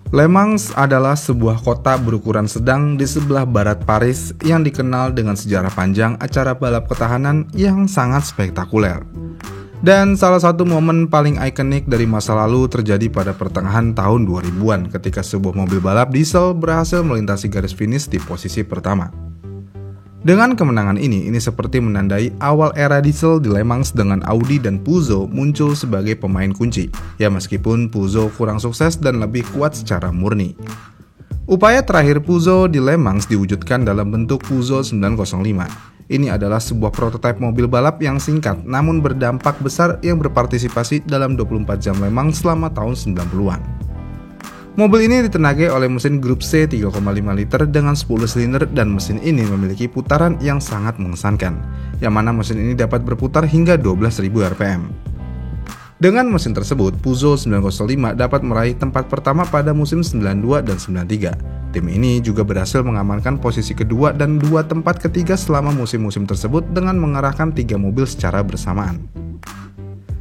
Le Mans adalah sebuah kota berukuran sedang di sebelah barat Paris yang dikenal dengan sejarah panjang acara balap ketahanan yang sangat spektakuler. Dan salah satu momen paling ikonik dari masa lalu terjadi pada pertengahan tahun 2000-an ketika sebuah mobil balap diesel berhasil melintasi garis finish di posisi pertama. Dengan kemenangan ini seperti menandai awal era diesel di Le Mans dengan Audi dan Peugeot muncul sebagai pemain kunci, ya meskipun Peugeot kurang sukses dan lebih kuat secara murni. Upaya terakhir Peugeot di Le Mans diwujudkan dalam bentuk Peugeot 905. Ini adalah sebuah prototipe mobil balap yang singkat namun berdampak besar yang berpartisipasi dalam 24 jam Le Mans selama tahun 90-an. Mobil ini ditenagai oleh mesin grup C 3,5 liter dengan 10 silinder dan mesin ini memiliki putaran yang sangat mengesankan, yang mana mesin ini dapat berputar hingga 12.000 rpm. Dengan mesin tersebut, Peugeot 905 dapat meraih tempat pertama pada musim 92 dan 93. Tim ini juga berhasil mengamankan posisi kedua dan 2 tempat ketiga selama musim-musim tersebut dengan mengerahkan 3 mobil secara bersamaan.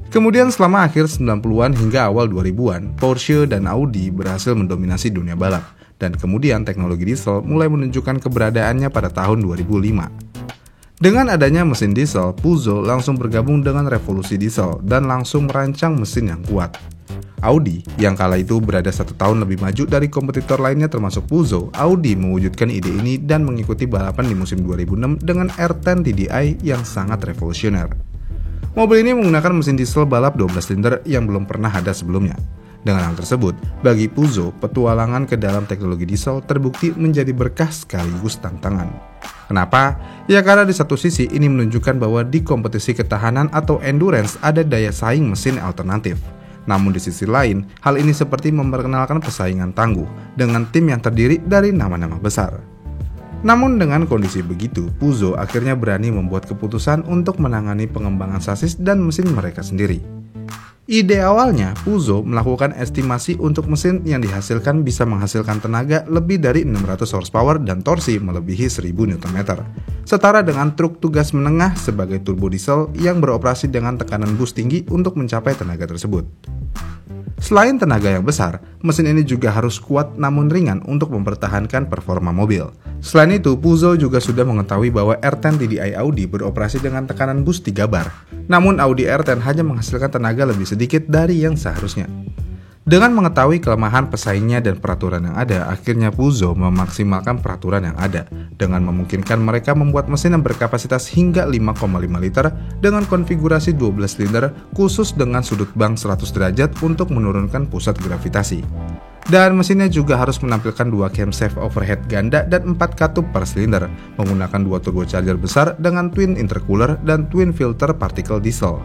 Kemudian selama akhir 90-an hingga awal 2000-an, Porsche dan Audi berhasil mendominasi dunia balap, dan kemudian teknologi diesel mulai menunjukkan keberadaannya pada tahun 2005. Dengan adanya mesin diesel, Peugeot langsung bergabung dengan revolusi diesel dan langsung merancang mesin yang kuat. Audi, yang kala itu berada 1 tahun lebih maju dari kompetitor lainnya termasuk Peugeot, Audi mewujudkan ide ini dan mengikuti balapan di musim 2006 dengan R10 TDI yang sangat revolusioner. Mobil ini menggunakan mesin diesel balap 12 silinder yang belum pernah ada sebelumnya. Dengan hal tersebut, bagi Peugeot, petualangan ke dalam teknologi diesel terbukti menjadi berkah sekaligus tantangan. Kenapa? Ya karena di satu sisi ini menunjukkan bahwa di kompetisi ketahanan atau endurance ada daya saing mesin alternatif. Namun di sisi lain, hal ini seperti memperkenalkan persaingan tangguh dengan tim yang terdiri dari nama-nama besar. Namun dengan kondisi begitu, Peugeot akhirnya berani membuat keputusan untuk menangani pengembangan sasis dan mesin mereka sendiri. Ide awalnya, Peugeot melakukan estimasi untuk mesin yang dihasilkan bisa menghasilkan tenaga lebih dari 600 horsepower dan torsi melebihi 1000 Nm, setara dengan truk tugas menengah sebagai turbo diesel yang beroperasi dengan tekanan boost tinggi untuk mencapai tenaga tersebut. Selain tenaga yang besar, mesin ini juga harus kuat namun ringan untuk mempertahankan performa mobil. Selain itu, Peugeot juga sudah mengetahui bahwa R10 TDI Audi beroperasi dengan tekanan boost 3 bar. Namun Audi R10 hanya menghasilkan tenaga lebih sedikit dari yang seharusnya. Dengan mengetahui kelemahan pesaingnya dan peraturan yang ada, akhirnya Peugeot memaksimalkan peraturan yang ada dengan memungkinkan mereka membuat mesin yang berkapasitas hingga 5,5 liter dengan konfigurasi 12 silinder khusus dengan sudut bank 100 derajat untuk menurunkan pusat gravitasi. Dan mesinnya juga harus menampilkan 2 camshaft overhead ganda dan 4 katup per silinder, menggunakan 2 turbocharger besar dengan twin intercooler dan twin filter partikel diesel.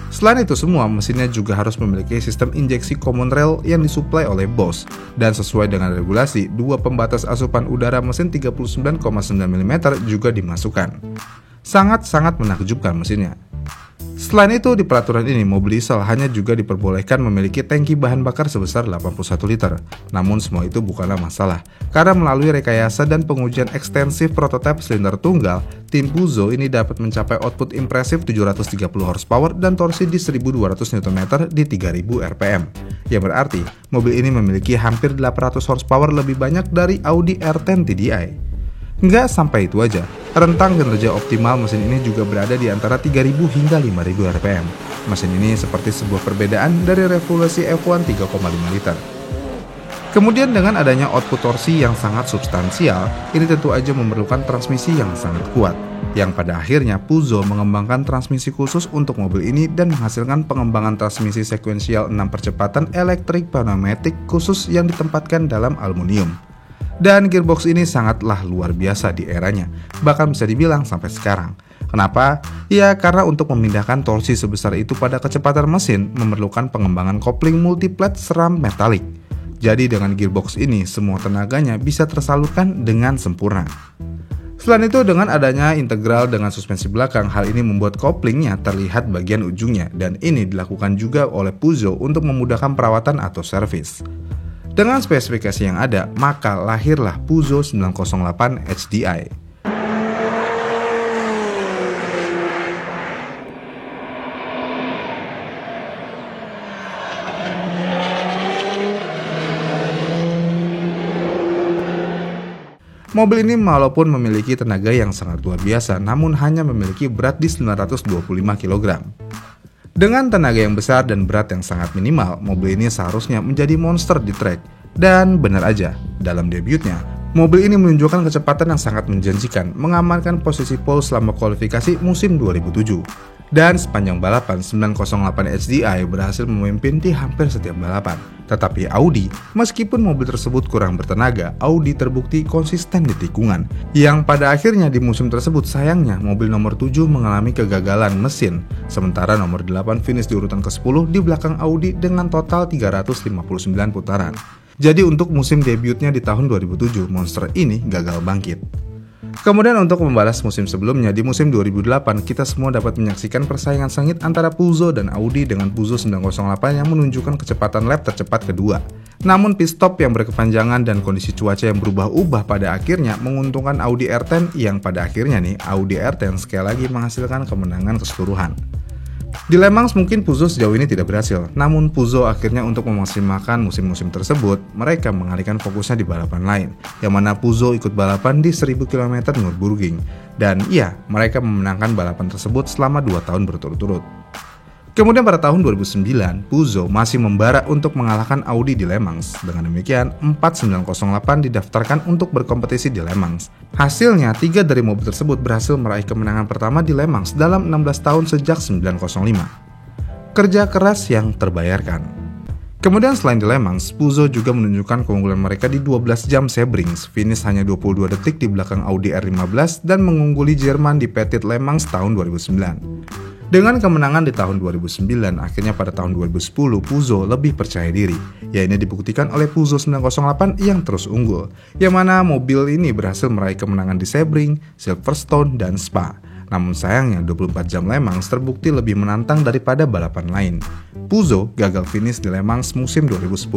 Selain itu semua, mesinnya juga harus memiliki sistem injeksi common rail yang disuplai oleh Bosch, dan sesuai dengan regulasi, 2 pembatas asupan udara mesin 39,9 mm juga dimasukkan. Sangat-sangat menakjubkan mesinnya. Selain itu, di peraturan ini, mobil diesel hanya juga diperbolehkan memiliki tangki bahan bakar sebesar 81 liter. Namun semua itu bukanlah masalah, karena melalui rekayasa dan pengujian ekstensif prototipe silinder tunggal, tim Peugeot ini dapat mencapai output impresif 730 horsepower dan torsi di 1200 Nm di 3000 rpm. Yang berarti, mobil ini memiliki hampir 800 horsepower lebih banyak dari Audi R10 TDI. Nggak sampai itu aja, rentang kinerja optimal mesin ini juga berada di antara 3000 hingga 5000 rpm. Mesin ini seperti sebuah perbedaan dari revolusi F1 3,5 liter. Kemudian dengan adanya output torsi yang sangat substansial, ini tentu aja memerlukan transmisi yang sangat kuat. Yang pada akhirnya Peugeot mengembangkan transmisi khusus untuk mobil ini dan menghasilkan pengembangan transmisi sekuensial 6 percepatan elektrik pneumatik khusus yang ditempatkan dalam aluminium. Dan gearbox ini sangatlah luar biasa di eranya, bahkan bisa dibilang sampai sekarang. Kenapa? Ya karena untuk memindahkan torsi sebesar itu pada kecepatan mesin memerlukan pengembangan kopling multiplate seram metalik. Jadi dengan gearbox ini semua tenaganya bisa tersalurkan dengan sempurna. Selain itu dengan adanya integral dengan suspensi belakang, hal ini membuat koplingnya terlihat bagian ujungnya dan ini dilakukan juga oleh Peugeot untuk memudahkan perawatan atau servis. Dengan spesifikasi yang ada, maka lahirlah Peugeot 908 HDI. Mobil ini walaupun memiliki tenaga yang sangat luar biasa, namun hanya memiliki berat di 925 kg. Dengan tenaga yang besar dan berat yang sangat minimal, mobil ini seharusnya menjadi monster di trek. Dan benar aja, dalam debutnya, mobil ini menunjukkan kecepatan yang sangat menjanjikan, mengamankan posisi pole selama kualifikasi musim 2007. Dan sepanjang balapan, 908 HDI berhasil memimpin di hampir setiap balapan. Tetapi Audi, meskipun mobil tersebut kurang bertenaga, Audi terbukti konsisten di tikungan. Yang pada akhirnya di musim tersebut sayangnya mobil nomor 7 mengalami kegagalan mesin. Sementara nomor 8 finish di urutan ke-10 di belakang Audi dengan total 359 putaran. Jadi untuk musim debutnya di tahun 2007, monster ini gagal bangkit. Kemudian untuk membalas musim sebelumnya, di musim 2008 kita semua dapat menyaksikan persaingan sengit antara Peugeot dan Audi dengan Peugeot 908 yang menunjukkan kecepatan lap tercepat kedua. Namun pit stop yang berkepanjangan dan kondisi cuaca yang berubah-ubah pada akhirnya menguntungkan Audi R10 yang pada akhirnya Audi R10 sekali lagi menghasilkan kemenangan keseluruhan. Di Le Mans mungkin Peugeot sejauh ini tidak berhasil, namun Peugeot akhirnya untuk memaksimalkan musim-musim tersebut, mereka mengalihkan fokusnya di balapan lain, yang mana Peugeot ikut balapan di 1000 km Nürburgring, dan iya, mereka memenangkan balapan tersebut selama 2 tahun berturut-turut. Kemudian pada tahun 2009, Peugeot masih membara untuk mengalahkan Audi di Le Mans. Dengan demikian, 4908 didaftarkan untuk berkompetisi di Le Mans. Hasilnya, 3 dari mobil tersebut berhasil meraih kemenangan pertama di Le Mans dalam 16 tahun sejak 905. Kerja keras yang terbayarkan. Kemudian selain di Le Mans, Peugeot juga menunjukkan keunggulan mereka di 12 jam Sebring, finish hanya 22 detik di belakang Audi R15 dan mengungguli Jerman di Petit Le Mans tahun 2009. Dengan kemenangan di tahun 2009, akhirnya pada tahun 2010 Peugeot lebih percaya diri. Ya, ini dibuktikan oleh Peugeot 908 yang terus unggul, yang mana mobil ini berhasil meraih kemenangan di Sebring, Silverstone, dan Spa. Namun sayangnya 24 jam Le Mans terbukti lebih menantang daripada balapan lain. Peugeot gagal finish di Le Mans musim 2010.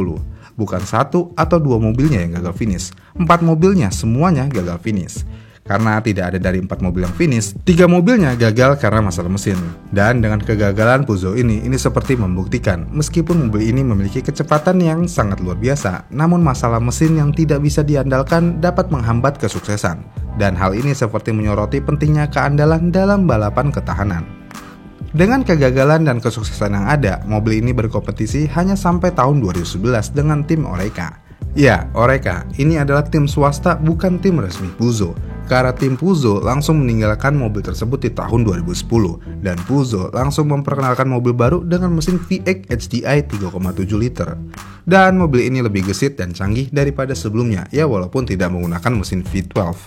Bukan 1 atau 2 mobilnya yang gagal finish, 4 mobilnya semuanya gagal finish. Karena tidak ada dari 4 mobil yang finish, 3 mobilnya gagal karena masalah mesin. Dan dengan kegagalan Peugeot ini seperti membuktikan, meskipun mobil ini memiliki kecepatan yang sangat luar biasa, namun masalah mesin yang tidak bisa diandalkan dapat menghambat kesuksesan. Dan hal ini seperti menyoroti pentingnya keandalan dalam balapan ketahanan. Dengan kegagalan dan kesuksesan yang ada, mobil ini berkompetisi hanya sampai tahun 2011 dengan tim Oreca. Ya, Oreca, ini adalah tim swasta bukan tim resmi Peugeot. Karena tim Peugeot langsung meninggalkan mobil tersebut di tahun 2010 dan Peugeot langsung memperkenalkan mobil baru dengan mesin V8 HDI 3,7 liter. Dan mobil ini lebih gesit dan canggih daripada sebelumnya, ya walaupun tidak menggunakan mesin V12.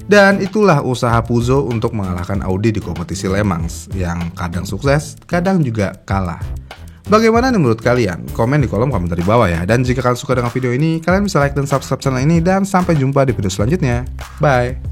Dan itulah usaha Peugeot untuk mengalahkan Audi di kompetisi Le Mans, yang kadang sukses, kadang juga kalah. Bagaimana nih menurut kalian? Komen di kolom komentar di bawah ya. Dan jika kalian suka dengan video ini, kalian bisa like dan subscribe channel ini. Dan sampai jumpa di video selanjutnya. Bye!